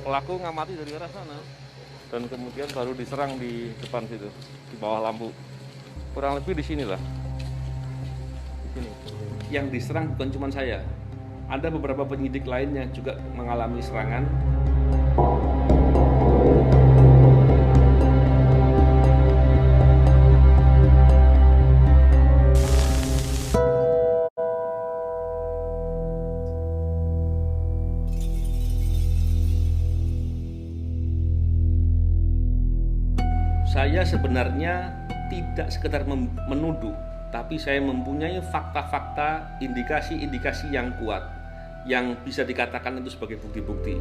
pelaku ngamati dari arah sana dan kemudian baru diserang di depan situ, di bawah lampu. Kurang lebih di sinilah. Di sini. Yang diserang bukan cuma saya. Ada beberapa penyidik lain yang juga mengalami serangan. Saya sebenarnya tidak sekedar menuduh, tapi saya mempunyai fakta-fakta, indikasi-indikasi yang kuat, yang bisa dikatakan itu sebagai bukti-bukti.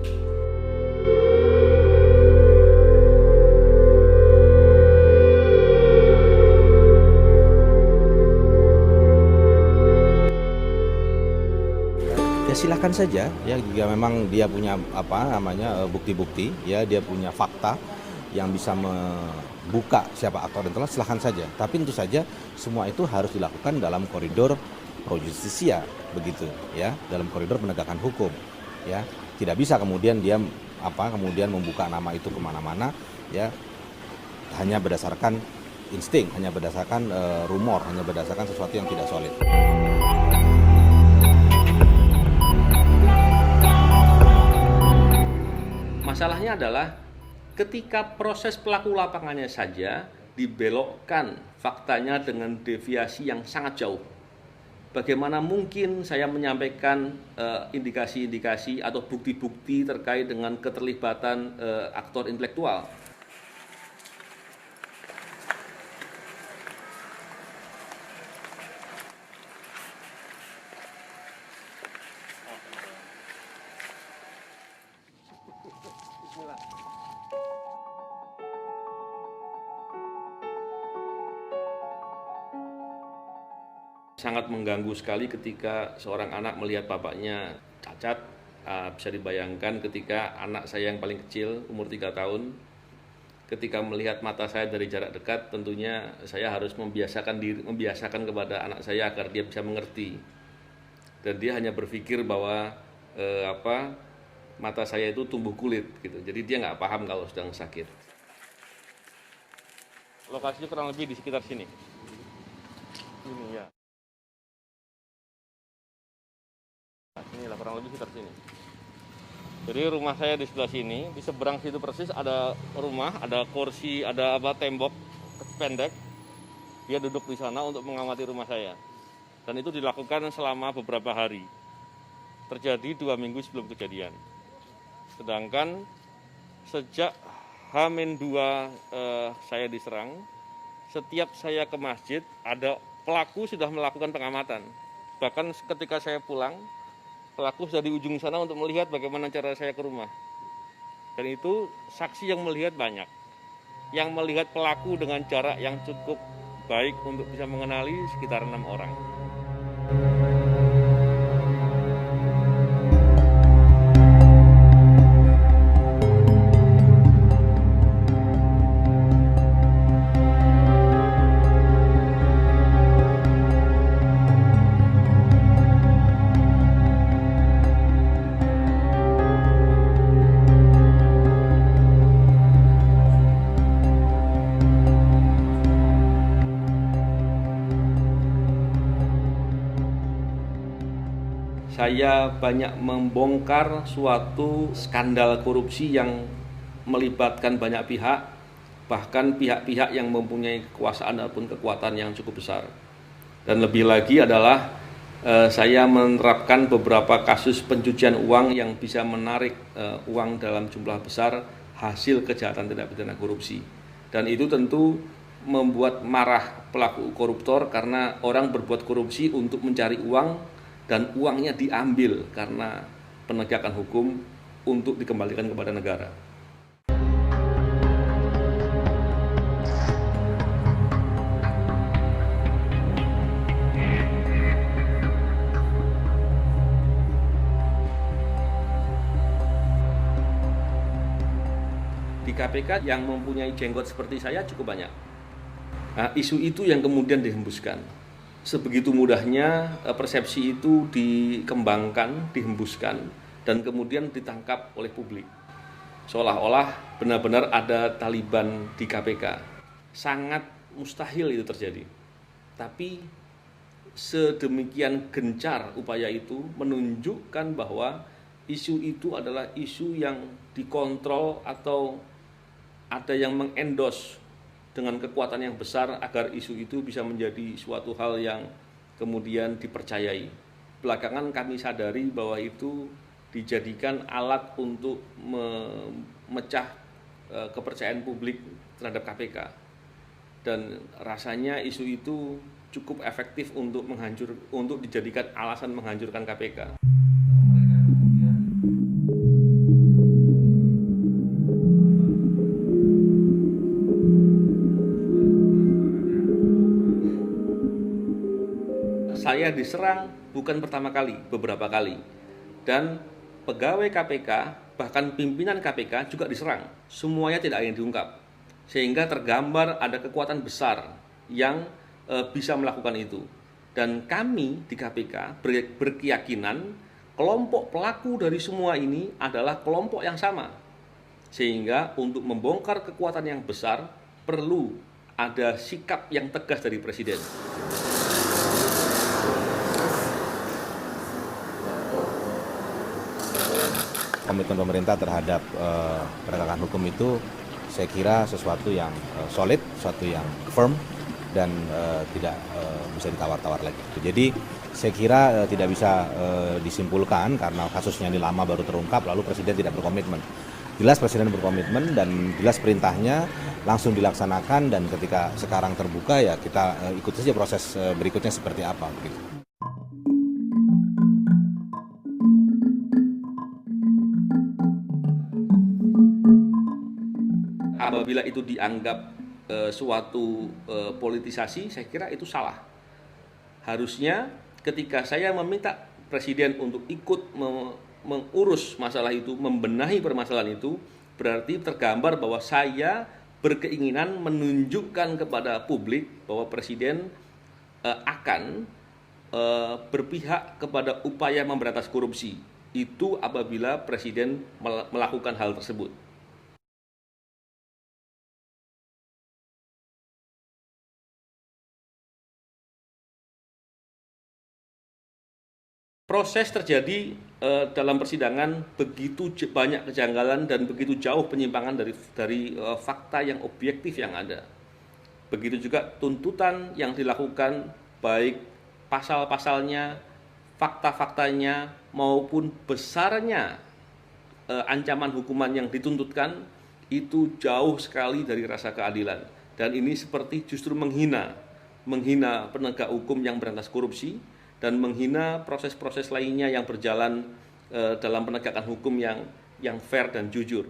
Ya silakan saja ya, jika memang dia punya bukti-bukti, ya dia punya fakta yang bisa membuka siapa aktor dan telah, silahkan saja. Tapi tentu saja semua itu harus dilakukan dalam koridor pro justisia, begitu ya, dalam koridor penegakan hukum. Ya, tidak bisa kemudian dia kemudian membuka nama itu kemana-mana, ya, hanya berdasarkan insting, hanya berdasarkan rumor, hanya berdasarkan sesuatu yang tidak solid. Masalahnya adalah ketika proses pelaku lapangannya saja dibelokkan faktanya dengan deviasi yang sangat jauh. Bagaimana mungkin saya menyampaikan indikasi-indikasi atau bukti-bukti terkait dengan keterlibatan aktor intelektual? Sangat mengganggu sekali ketika seorang anak melihat bapaknya cacat. Bisa dibayangkan ketika anak saya yang paling kecil, umur 3 tahun, ketika melihat mata saya dari jarak dekat, tentunya saya harus membiasakan kepada anak saya agar dia bisa mengerti. Dan dia hanya berpikir bahwa mata saya itu tumbuh kulit gitu. Jadi dia nggak paham kalau sedang sakit. Lokasinya kurang lebih di sekitar sini. Ini ya. Inilah kurang lebih sekitar sini. Jadi rumah saya di sebelah sini, di seberang situ persis ada rumah, ada kursi, ada tembok pendek. Dia duduk di sana untuk mengamati rumah saya. Dan itu dilakukan selama beberapa hari. Terjadi 2 minggu sebelum kejadian. Sedangkan sejak H-2 saya diserang, setiap saya ke masjid ada pelaku sudah melakukan pengamatan. Bahkan ketika saya pulang, pelaku sudah di ujung sana untuk melihat bagaimana cara saya ke rumah. Dan itu saksi yang melihat banyak. Yang melihat pelaku dengan jarak yang cukup baik untuk bisa mengenali sekitar 6 orang. Saya banyak membongkar suatu skandal korupsi yang melibatkan banyak pihak, bahkan pihak-pihak yang mempunyai kekuasaan ataupun kekuatan yang cukup besar. Dan lebih lagi adalah saya menerapkan beberapa kasus pencucian uang yang bisa menarik uang dalam jumlah besar hasil kejahatan tindak pidana korupsi. Dan itu tentu membuat marah pelaku koruptor karena orang berbuat korupsi untuk mencari uang dan uangnya diambil karena penegakan hukum untuk dikembalikan kepada negara. Di KPK yang mempunyai jenggot seperti saya cukup banyak. Nah, isu itu yang kemudian dihembuskan. Sebegitu mudahnya persepsi itu dikembangkan, dihembuskan, dan kemudian ditangkap oleh publik. seolah-olah benar-benar ada Taliban di KPK. Sangat mustahil itu terjadi. Tapi sedemikian gencar upaya itu menunjukkan bahwa isu itu adalah isu yang dikontrol atau ada yang mengendorse dengan kekuatan yang besar agar isu itu bisa menjadi suatu hal yang kemudian dipercayai. Belakangan kami sadari bahwa itu dijadikan alat untuk memecah kepercayaan publik terhadap KPK. Dan rasanya isu itu cukup efektif untuk dijadikan alasan menghancurkan KPK. Saya diserang bukan pertama kali, beberapa kali. Dan pegawai KPK, bahkan pimpinan KPK juga diserang. Semuanya tidak ada yang diungkap. Sehingga tergambar ada kekuatan besar yang bisa melakukan itu. Dan kami di KPK berkeyakinan kelompok pelaku dari semua ini adalah kelompok yang sama. Sehingga untuk membongkar kekuatan yang besar perlu ada sikap yang tegas dari Presiden. Komitmen pemerintah terhadap penegakan hukum itu saya kira sesuatu yang solid, sesuatu yang firm dan tidak bisa ditawar-tawar lagi. Jadi saya kira tidak bisa disimpulkan karena kasusnya ini lama baru terungkap lalu Presiden tidak berkomitmen. Jelas Presiden berkomitmen dan jelas perintahnya langsung dilaksanakan dan ketika sekarang terbuka ya kita ikut saja proses berikutnya seperti apa begitu. Apabila itu dianggap suatu politisasi, saya kira itu salah. Harusnya ketika saya meminta Presiden untuk ikut mengurus masalah itu, membenahi permasalahan itu, berarti tergambar bahwa saya berkeinginan menunjukkan kepada publik bahwa Presiden akan berpihak kepada upaya memberantas korupsi. Itu apabila Presiden melakukan hal tersebut. Proses terjadi dalam persidangan begitu banyak kejanggalan dan begitu jauh penyimpangan dari fakta yang objektif yang ada. Begitu juga tuntutan yang dilakukan baik pasal-pasalnya, fakta-faktanya maupun besarnya ancaman hukuman yang dituntutkan itu jauh sekali dari rasa keadilan. Dan ini seperti justru menghina penegak hukum yang berantas korupsi dan menghina proses-proses lainnya yang berjalan dalam penegakan hukum yang fair dan jujur.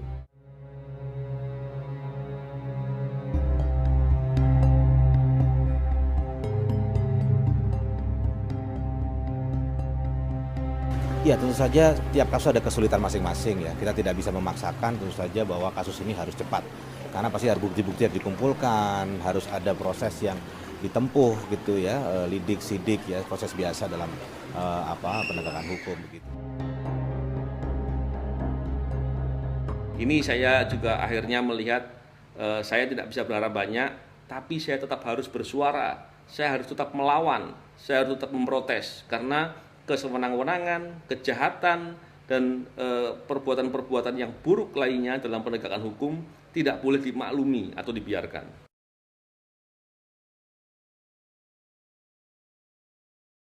Ya tentu saja tiap kasus ada kesulitan masing-masing ya. Kita tidak bisa memaksakan tentu saja bahwa kasus ini harus cepat. Karena pasti ada bukti-bukti yang dikumpulkan, harus ada proses yang ditempuh gitu ya, lidik sidik ya, proses biasa dalam penegakan hukum begitu. Ini saya juga akhirnya melihat saya tidak bisa berharap banyak, tapi saya tetap harus bersuara, saya harus tetap melawan, saya harus tetap memprotes karena kesewenang-wenangan, kejahatan dan perbuatan-perbuatan yang buruk lainnya dalam penegakan hukum tidak boleh dimaklumi atau dibiarkan.